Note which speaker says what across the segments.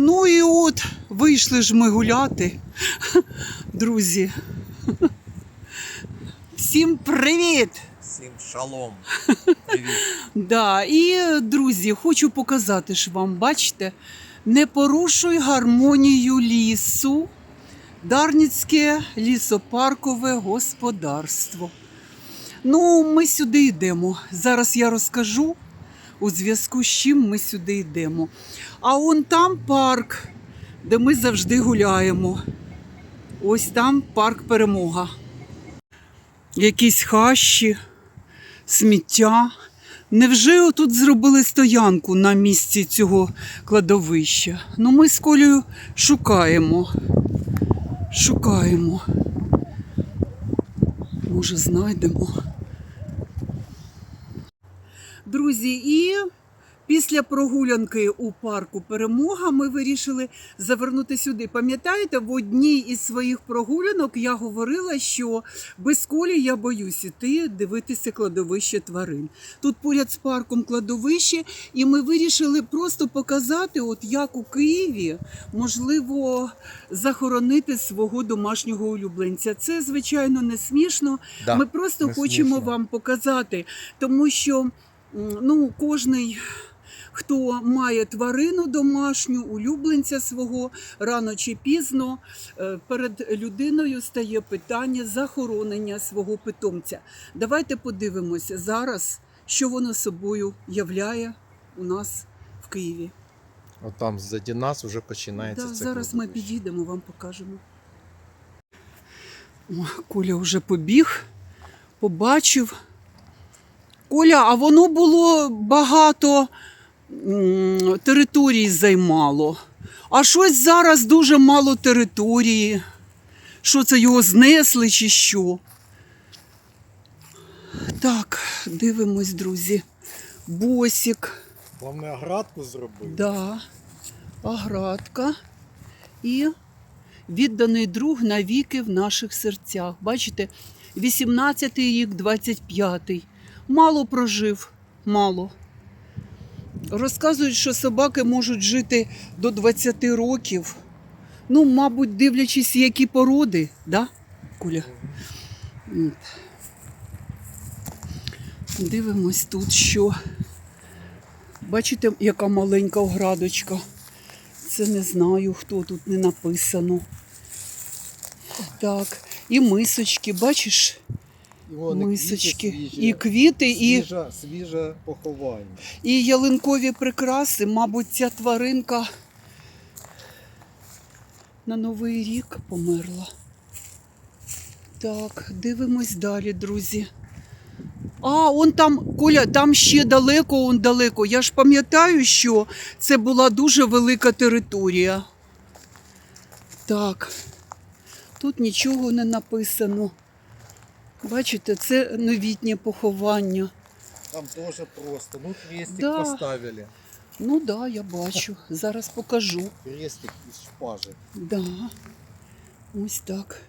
Speaker 1: Ну і от, вийшли ж ми гуляти, друзі. Всім привіт!
Speaker 2: Всім шалом. Привіт.
Speaker 1: Да, і, друзі, хочу показати ж вам, бачите, не порушуй гармонію лісу. Дарницьке лісопаркове господарство. Ну, ми сюди йдемо. Зараз я розкажу, у зв'язку з чим ми сюди йдемо. А он там парк, де ми завжди гуляємо. Ось там парк Перемога. Якісь хащі, сміття. Невже тут зробили стоянку на місці цього кладовища? Ну, ми з Колею шукаємо. Може, знайдемо. Друзі, і після прогулянки у парку Перемога ми вирішили завернути сюди. Пам'ятаєте, в одній із своїх прогулянок я говорила, що без Колі я боюсь іти дивитися кладовище тварин. Тут поряд з парком кладовище, і ми вирішили просто показати, от як у Києві можливо захоронити свого домашнього улюбленця. Це, звичайно, не смішно.
Speaker 2: Да,
Speaker 1: ми просто хочемо вам показати, тому що кожний, хто має тварину домашню, улюбленця свого, рано чи пізно перед людиною стає питання захоронення свого питомця. Давайте подивимося зараз, що воно собою являє у нас в Києві.
Speaker 2: От там ззаді нас вже починається це.
Speaker 1: Зараз ми підійдемо, вам покажемо. Коля вже побіг, побачив. Коля, а воно було багато території займало. А щось зараз дуже мало території. Що це, його знесли чи що? Так, дивимось, друзі. Босик.
Speaker 2: Головне, оградку зробити.
Speaker 1: Да, оградка. І відданий друг навіки в наших серцях. Бачите, 18-й рік, 25-й. Мало прожив, мало. Розказують, що собаки можуть жити до 20 років. Ну, мабуть, дивлячись, які породи, да, Коля? Дивимось тут, що. Бачите, яка маленька оградочка. Це не знаю, хто тут, не написано. Так, і мисочки, бачиш? Мисочки, і квіти, і
Speaker 2: свіже поховання.
Speaker 1: І ялинкові прикраси. Мабуть, ця тваринка на Новий рік померла. Так, дивимось далі, друзі. А, он там, Коля, там ще далеко, он далеко. Я ж пам'ятаю, що це була дуже велика територія. Так, тут нічого не написано. Бачите, це новітнє поховання.
Speaker 2: Там теж просто. Ну, крестик
Speaker 1: Да.
Speaker 2: поставили.
Speaker 1: Ну так, да, я бачу. Зараз покажу.
Speaker 2: Крестик із шпажи.
Speaker 1: Да. Ось так.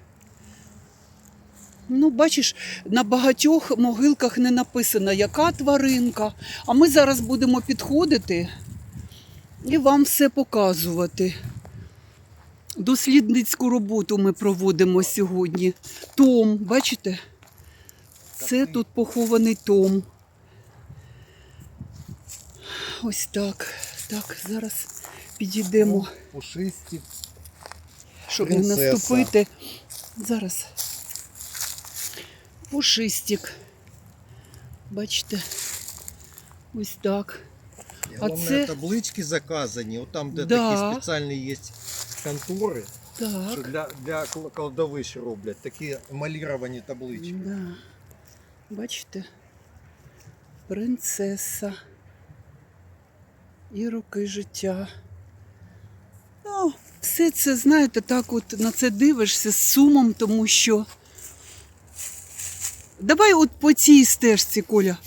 Speaker 1: Ну, бачиш, на багатьох могилках не написано, яка тваринка. А ми зараз будемо підходити і вам все показувати. Дослідницьку роботу ми проводимо сьогодні. Том, бачите? Це тут похований Том. Ось так. Так, зараз підійдемо.
Speaker 2: Пушисті.
Speaker 1: Щоб не наступити. Зараз. Пушистик. Бачите? Ось так.
Speaker 2: Головне,
Speaker 1: це...
Speaker 2: таблички заказані. От там, де
Speaker 1: Да.
Speaker 2: такі спеціальні є контори,
Speaker 1: Так.
Speaker 2: що для кладовищ роблять. Такі емаліровані таблички.
Speaker 1: Да. Бачите? Принцеса. І роки життя. Ну, все це, знаєте, так от на це дивишся з сумом, тому що... Давай от по цій стежці, Коля,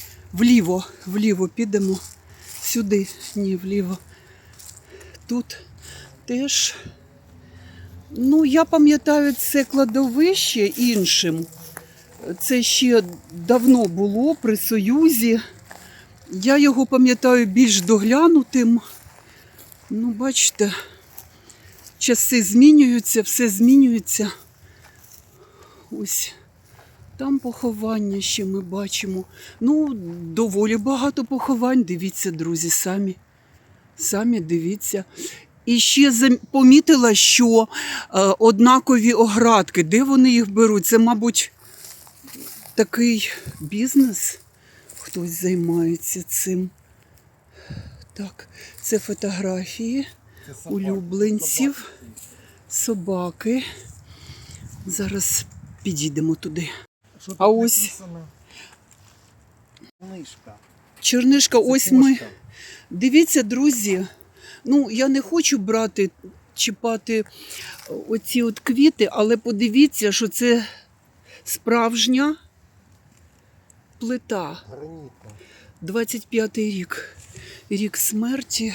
Speaker 1: вліво підемо. Сюди, ні, вліво. Тут теж... Ну, я пам'ятаю це кладовище іншим. Це ще давно було при Союзі. Я його пам'ятаю більш доглянутим. Ну, бачите, часи змінюються, все змінюється. Ось там поховання ще ми бачимо. Ну, доволі багато поховань. Дивіться, друзі, самі. Самі дивіться. І ще помітила, що однакові оградки. Де вони їх беруть? Це, мабуть, такий бізнес. Хтось займається цим. Так, це фотографії улюбленців, собаки. Зараз підійдемо туди.
Speaker 2: Що тут
Speaker 1: А ось
Speaker 2: написано? Книжка.
Speaker 1: Чернишка,
Speaker 2: Це
Speaker 1: ось ми.
Speaker 2: кошка.
Speaker 1: Дивіться, друзі, ну я не хочу чіпати оці от квіти, але подивіться, що це справжня плита.
Speaker 2: Гранітна.
Speaker 1: 25-й рік. Рік смерті.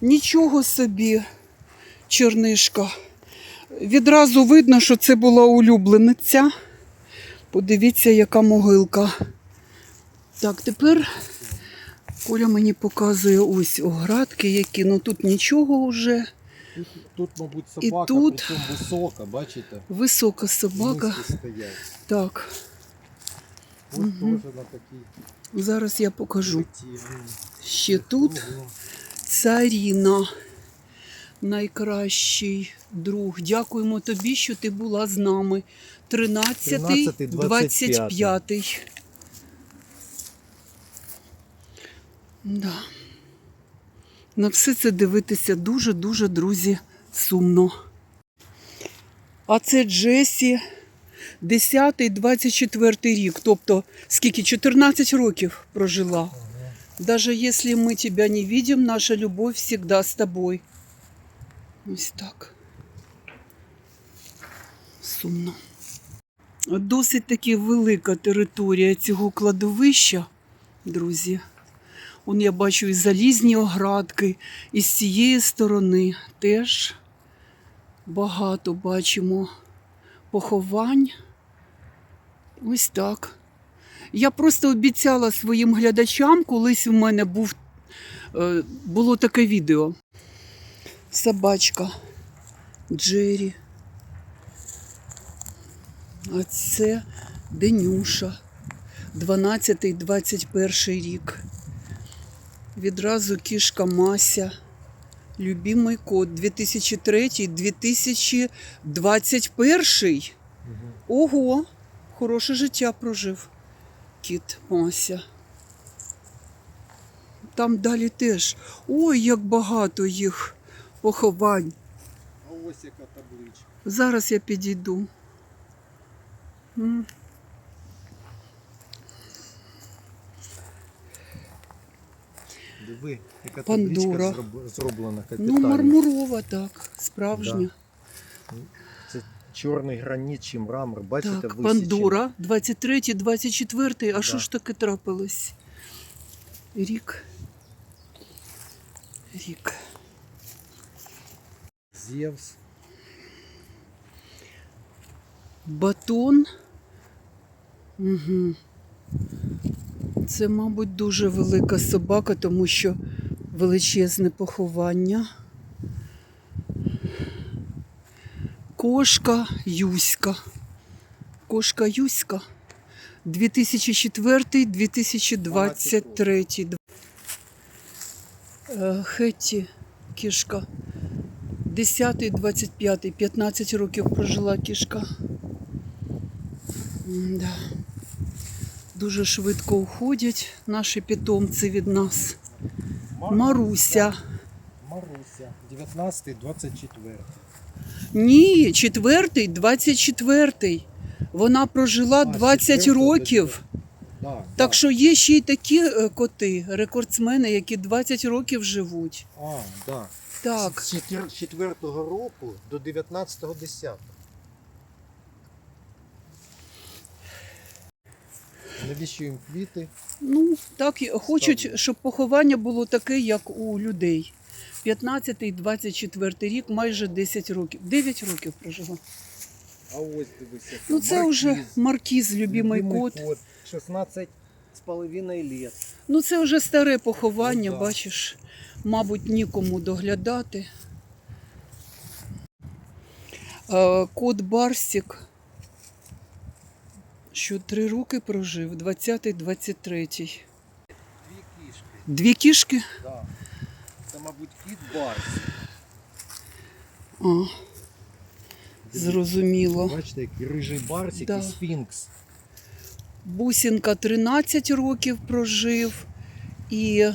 Speaker 1: Нічого собі, Чернишка. Відразу видно, що це була улюблениця. Подивіться, яка могилка. Так, тепер Коля мені показує ось оградки, які, ну тут нічого вже.
Speaker 2: Тут, мабуть, собака,
Speaker 1: тут
Speaker 2: причому висока, бачите?
Speaker 1: Висока собака.
Speaker 2: Низькі стоять.
Speaker 1: Так,
Speaker 2: Ось теж на такій
Speaker 1: зараз я покажу.
Speaker 2: плиті.
Speaker 1: Ще тут
Speaker 2: Ого.
Speaker 1: царіна. Найкращий друг. Дякуємо тобі, що ти була з нами. 13-й, 25-й. Да. На все це дивитися дуже-дуже, друзі, сумно. А це Джесі, 10-й, 24-й рік. Тобто, скільки? 14 років прожила. Даже если мы тебя не видим, наша любовь всегда с тобой. Ось так. Сумно. Досить таки велика територія цього кладовища, друзі. Он я бачу і залізні оградки, і з цієї сторони теж багато бачимо поховань. Ось так. Я просто обіцяла своїм глядачам, колись у мене було таке відео. Собачка Джері. А це Денюша. 12-21 рік. Відразу кішка Мася. Любимий кот. 2003-2021. Ого, хороше життя прожив кіт Мася. Там далі теж. Ой, як багато їх поховань.
Speaker 2: А ось яка табличка.
Speaker 1: Зараз я підійду.
Speaker 2: Диви, яка
Speaker 1: Пандора.
Speaker 2: табличка зроблена
Speaker 1: Ну,
Speaker 2: капітально.
Speaker 1: мармурова, так, справжня.
Speaker 2: Це чорний граніт чи мрамор, бачите,
Speaker 1: Так,
Speaker 2: висічений.
Speaker 1: Пандора, 23-й, 24-й. А
Speaker 2: Да.
Speaker 1: що ж таке трапилось? Рік.
Speaker 2: Зевс.
Speaker 1: Батон. Угу. Це, мабуть, дуже велика собака, тому що величезне поховання. Кошка Юська. Кошка Юська. 2004-2023. Хетті кішка. 10-й, 25-й, 15 років прожила кішка. Да. Дуже швидко уходять наші питомці від нас. Маруся.
Speaker 2: Маруся. 19-24.
Speaker 1: Ні, 4-й, 24-й. Вона прожила 20 років.
Speaker 2: Да,
Speaker 1: Так що є ще й такі коти, рекордсмени, які 20 років живуть.
Speaker 2: да.
Speaker 1: Так.
Speaker 2: З 4-го року до 19-го 10. Навіщо їм квіти?
Speaker 1: Ну, так хочуть, щоб поховання було таке, як у людей. 15-й, 24-й рік, майже 10 років. 9 років прожила.
Speaker 2: А ось дивися.
Speaker 1: Ну це вже маркіз, любимий кот.
Speaker 2: 16,5 лет.
Speaker 1: Ну це вже старе поховання,
Speaker 2: Ну, да.
Speaker 1: бачиш. Мабуть, нікому доглядати. Кот Барсік, що 3 роки прожив, 20-23.
Speaker 2: 2 кішки.
Speaker 1: Дві кішки?
Speaker 2: Да. Це, мабуть, кіт Барсі.
Speaker 1: А, зрозуміло.
Speaker 2: Бачите, який рижий Барсік
Speaker 1: Да.
Speaker 2: і сфінкс.
Speaker 1: Бусінка 13 років прожив. І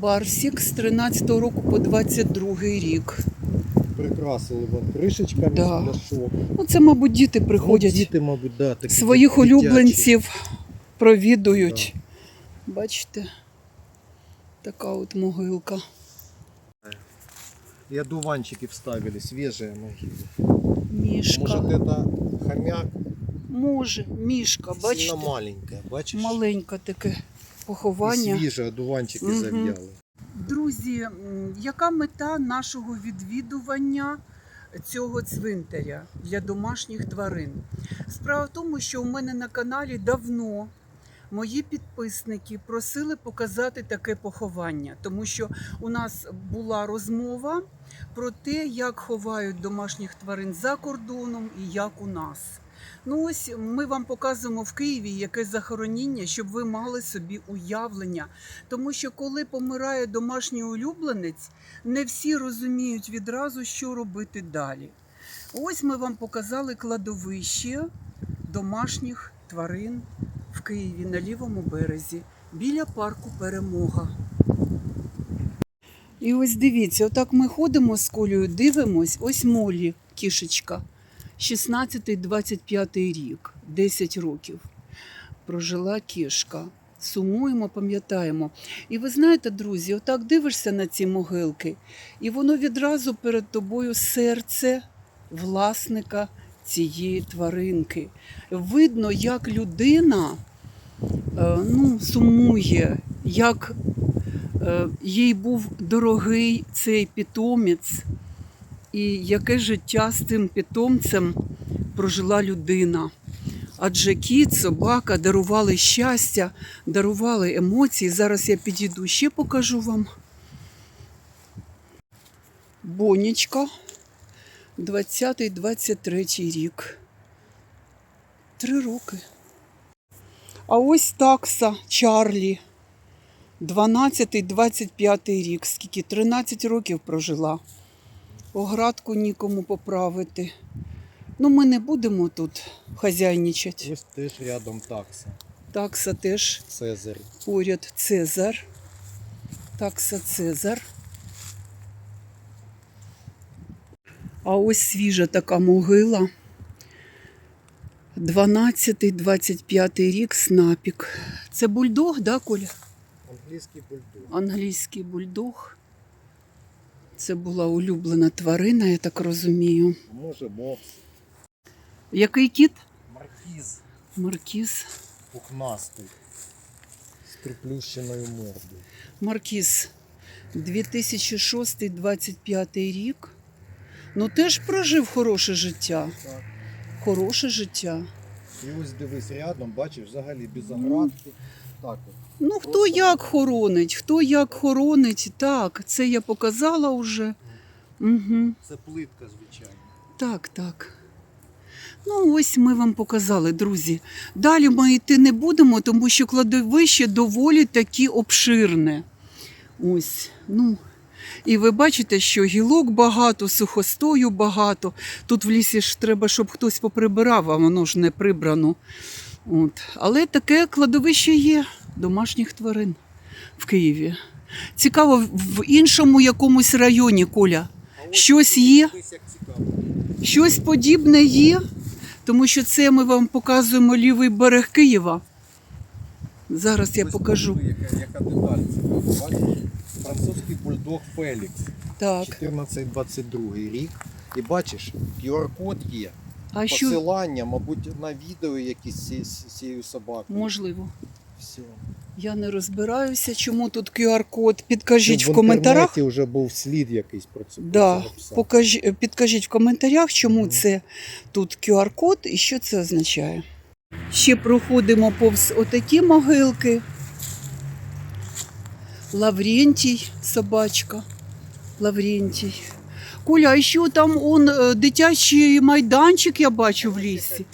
Speaker 1: Барсік з 13-го року по 22-й рік.
Speaker 2: Прикрасили вон кришечками
Speaker 1: Да.
Speaker 2: для шоку.
Speaker 1: Ну, це, мабуть, діти приходять.
Speaker 2: Діти, мабуть, да, такі
Speaker 1: Своїх
Speaker 2: дитячі.
Speaker 1: улюбленців провідують. Бачите? Така от могилка.
Speaker 2: И одуванчики вставили, свежие могилы.
Speaker 1: Мішка.
Speaker 2: Может, это хомяк?
Speaker 1: Може, мішка, бачите?
Speaker 2: Сильно маленькая, бачиш?
Speaker 1: Маленьке таке
Speaker 2: І
Speaker 1: поховання.
Speaker 2: свіжі одуванчики
Speaker 1: Мгм.
Speaker 2: зав'яли.
Speaker 1: Друзі, яка мета нашого відвідування цього цвинтаря для домашніх тварин? Справа в тому, що у мене на каналі давно мої підписники просили показати таке поховання, тому що у нас була розмова про те, як ховають домашніх тварин за кордоном і як у нас. Ну ось ми вам показуємо в Києві яке захороніння, щоб ви мали собі уявлення. Тому що коли помирає домашній улюбленець, не всі розуміють відразу, що робити далі. Ось ми вам показали кладовище домашніх тварин в Києві на лівому березі, біля парку Перемога. І ось дивіться, отак ми ходимо з Колею, дивимось, ось Молі, кішечка. 16-25 рік, 10 років прожила кішка. Сумуємо, пам'ятаємо. І ви знаєте, друзі, отак дивишся на ці могилки, і воно відразу перед тобою серце власника цієї тваринки. Видно, як людина сумує, як їй був дорогий цей питомець, і яке життя з цим питомцем прожила людина. Адже кіт, собака дарували щастя, дарували емоції. Зараз я підійду, ще покажу вам. Бонечка, 20-23 рік. 3 роки. А ось такса Чарлі, 12-25 рік. Скільки? 13 років прожила. Оградку нікому поправити. Ну, ми не будемо тут хазяйничати.
Speaker 2: Ось теж рядом такса.
Speaker 1: Такса теж
Speaker 2: Цезарь.
Speaker 1: поряд Цезар. Такса Цезар. А ось свіжа така могила. 12-25 рік, Снапік. Це бульдог, да, Коля?
Speaker 2: Англійський бульдог.
Speaker 1: Англійський бульдог. Це була улюблена тварина, я так розумію.
Speaker 2: Може, мопс.
Speaker 1: Який кіт?
Speaker 2: Маркіз.
Speaker 1: Маркіз.
Speaker 2: Пухнастий. З приплющеною мордою.
Speaker 1: Маркіз. 2006-25 рік. Ну, теж прожив хороше життя.
Speaker 2: Так.
Speaker 1: Хороше життя.
Speaker 2: І ось дивись рядом, бачиш, взагалі без оградки. Так от.
Speaker 1: Ну, хто як хоронить, так, це я показала вже. Угу.
Speaker 2: Це плитка, звичайно.
Speaker 1: Так. Ну, ось ми вам показали, друзі. Далі ми йти не будемо, тому що кладовище доволі таки обширне. Ось, І ви бачите, що гілок багато, сухостою багато. Тут в лісі ж треба, щоб хтось поприбирав, а воно ж не прибрано. От. Але таке кладовище є домашніх тварин в Києві. Цікаво, в іншому якомусь районі, Коля, щось є?
Speaker 2: Дивись, як цікаво.
Speaker 1: Щось подібне є? Тому що це ми вам показуємо лівий берег Києва. Зараз я
Speaker 2: Ось
Speaker 1: покажу.
Speaker 2: подиви, яка деталь цікава. Бачиш? Французький бульдог Фелікс.
Speaker 1: Так.
Speaker 2: 14-22 рік. І бачиш, QR-код є.
Speaker 1: А що?
Speaker 2: Посилання, мабуть, на відео якісь з цією собакою.
Speaker 1: Можливо.
Speaker 2: Все.
Speaker 1: Я не розбираюся, чому тут QR-код. Підкажіть
Speaker 2: Щоб
Speaker 1: в коментарях.
Speaker 2: інтернеті вже був слід якийсь про це.
Speaker 1: Да.
Speaker 2: Про цього пса.
Speaker 1: Підкажіть в коментарях, чому
Speaker 2: Мгм.
Speaker 1: це тут QR-код і що це означає. Ще проходимо повз отакі могилки. Лаврентій, собачка. Лаврентій. Коля, а ще там дитячий майданчик я бачу в лісі.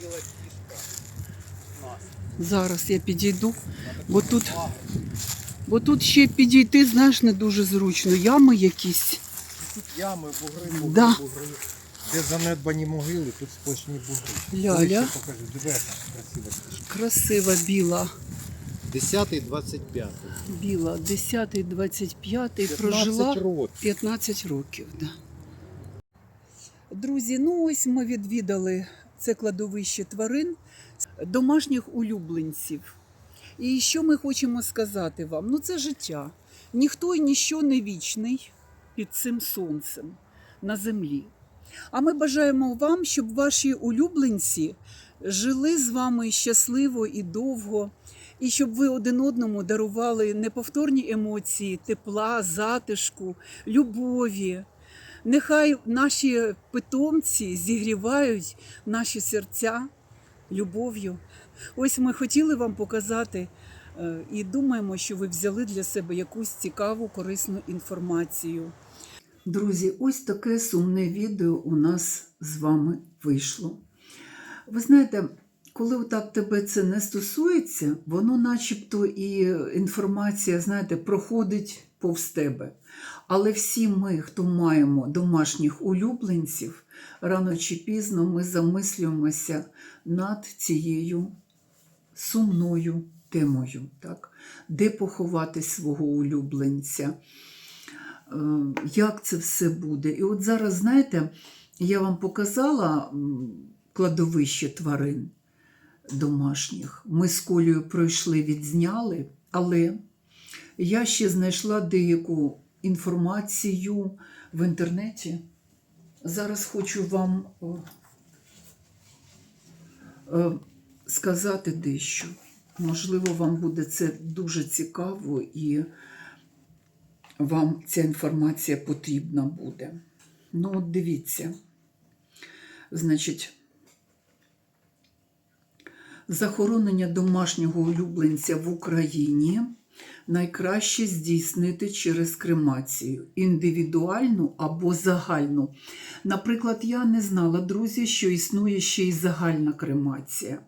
Speaker 1: Зараз я підійду, бо тут ще підійти, знаєш, не дуже зручно. Ями якісь.
Speaker 2: Тут ями, бугри,
Speaker 1: Да.
Speaker 2: бугри. Де занедбані могили, тут сплошні бугри.
Speaker 1: Ляля.
Speaker 2: Ближче покажу, диви, яка красива стежка.
Speaker 1: Красива біла.
Speaker 2: 10-25.
Speaker 1: Біла, 10-й, 25-й, прожила
Speaker 2: 15 років.
Speaker 1: 15 років. Да. Друзі, ну ось ми відвідали це кладовище тварин, домашніх улюбленців. І що ми хочемо сказати вам? Ну це життя. Ніхто і ніщо не вічний під цим сонцем на землі. А ми бажаємо вам, щоб ваші улюбленці жили з вами щасливо і довго, і щоб ви один одному дарували неповторні емоції, тепла, затишку, любові. Нехай наші питомці зігрівають наші серця любов'ю. Ось ми хотіли вам показати і думаємо, що ви взяли для себе якусь цікаву, корисну інформацію. Друзі, ось таке сумне відео у нас з вами вийшло. Ви знаєте, коли отак тебе це не стосується, воно начебто і інформація, знаєте, проходить повз тебе. Але всі ми, хто маємо домашніх улюбленців, рано чи пізно ми замислюємося над цією сумною темою. Так? Де поховати свого улюбленця? Як це все буде? І от зараз, знаєте, я вам показала кладовище тварин домашніх. Ми з Колею пройшли, відзняли, але я ще знайшла деяку інформацію в інтернеті. Зараз хочу вам сказати дещо. Можливо, вам буде це дуже цікаво і вам ця інформація потрібна буде. Ну, от дивіться. Значить, захоронення домашнього улюбленця в Україні найкраще здійснити через кремацію, індивідуальну або загальну. Наприклад, я не знала, друзі, що існує ще й загальна кремація,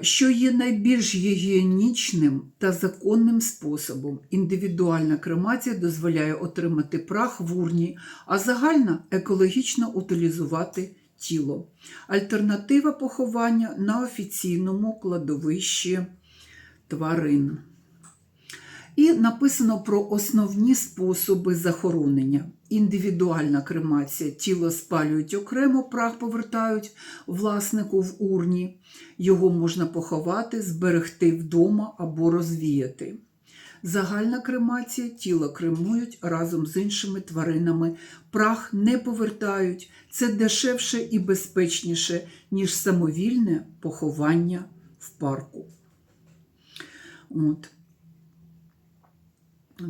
Speaker 1: що є найбільш гігієнічним та законним способом. Індивідуальна кремація дозволяє отримати прах в урні, а загальна – екологічно утилізувати тіло. Альтернатива поховання на офіційному кладовищі тварин. І написано про основні способи захоронення. Індивідуальна кремація. Тіло спалюють окремо, прах повертають власнику в урні. Його можна поховати, зберегти вдома або розвіяти. Загальна кремація. Тіло кремують разом з іншими тваринами. Прах не повертають. Це дешевше і безпечніше, ніж самовільне поховання в парку. От.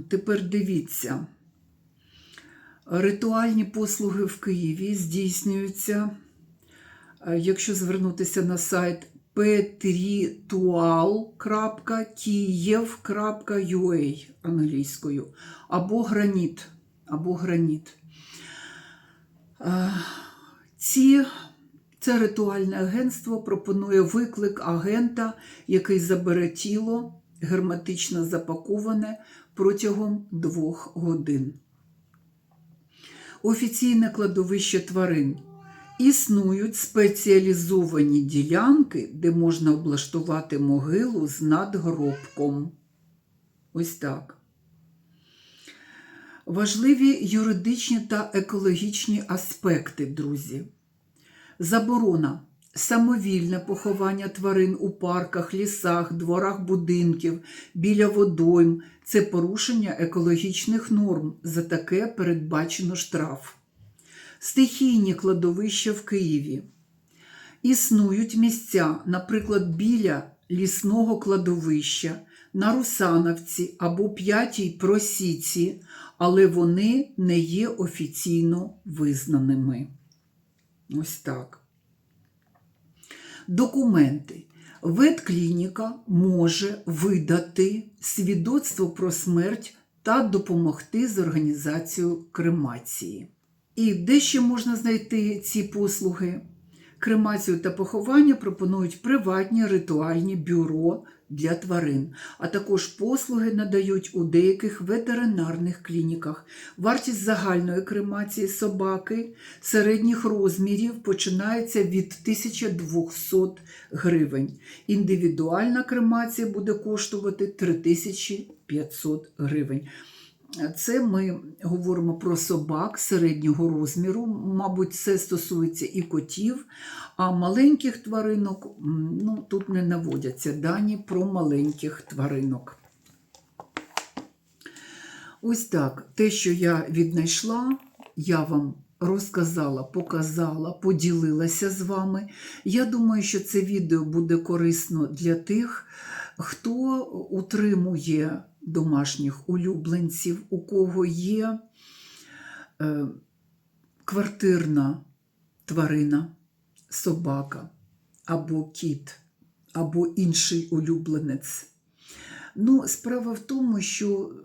Speaker 1: Тепер дивіться. Ритуальні послуги в Києві здійснюються, якщо звернутися на сайт petritual.kiev.ua англійською, або граніт. Це ритуальне агентство пропонує виклик агента, який забере тіло, герметично запаковане, протягом 2 годин. Офіційне кладовище тварин. Існують спеціалізовані ділянки, де можна облаштувати могилу з надгробком. Ось так. Важливі юридичні та екологічні аспекти, друзі. Заборона. Самовільне поховання тварин у парках, лісах, дворах будинків, біля водойм – це порушення екологічних норм. За таке передбачено штраф. Стихійні кладовища в Києві. Існують місця, наприклад, біля лісного кладовища, на Русановці або 5-й просіці, але вони не є офіційно визнаними. Ось так. Документи. Ветклініка може видати свідоцтво про смерть та допомогти з організацією кремації. І де ще можна знайти ці послуги? Кремацію та поховання пропонують приватні ритуальні бюро для тварин, а також послуги надають у деяких ветеринарних клініках. Вартість загальної кремації собаки середніх розмірів починається від 1200 гривень. Індивідуальна кремація буде коштувати 3500 гривень. Це ми говоримо про собак середнього розміру, мабуть, це стосується і котів, а маленьких тваринок, тут не наводяться дані про маленьких тваринок. Ось так, те, що я віднайшла, я вам розказала, показала, поділилася з вами. Я думаю, що це відео буде корисно для тих, хто утримує домашніх улюбленців, у кого є квартирна тварина, собака, або кіт, або інший улюбленець. Справа в тому, що,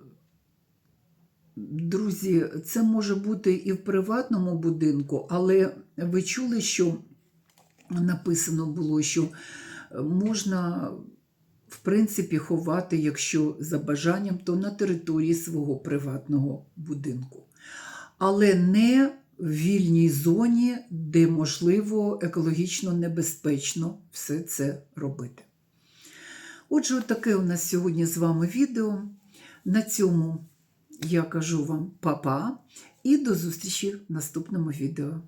Speaker 1: друзі, це може бути і в приватному будинку, але ви чули, що написано було, що можна в принципі ховати, якщо за бажанням, то на території свого приватного будинку. Але не в вільній зоні, де, можливо, екологічно небезпечно все це робити. Отже, таке у нас сьогодні з вами відео. На цьому я кажу вам па-па і до зустрічі в наступному відео.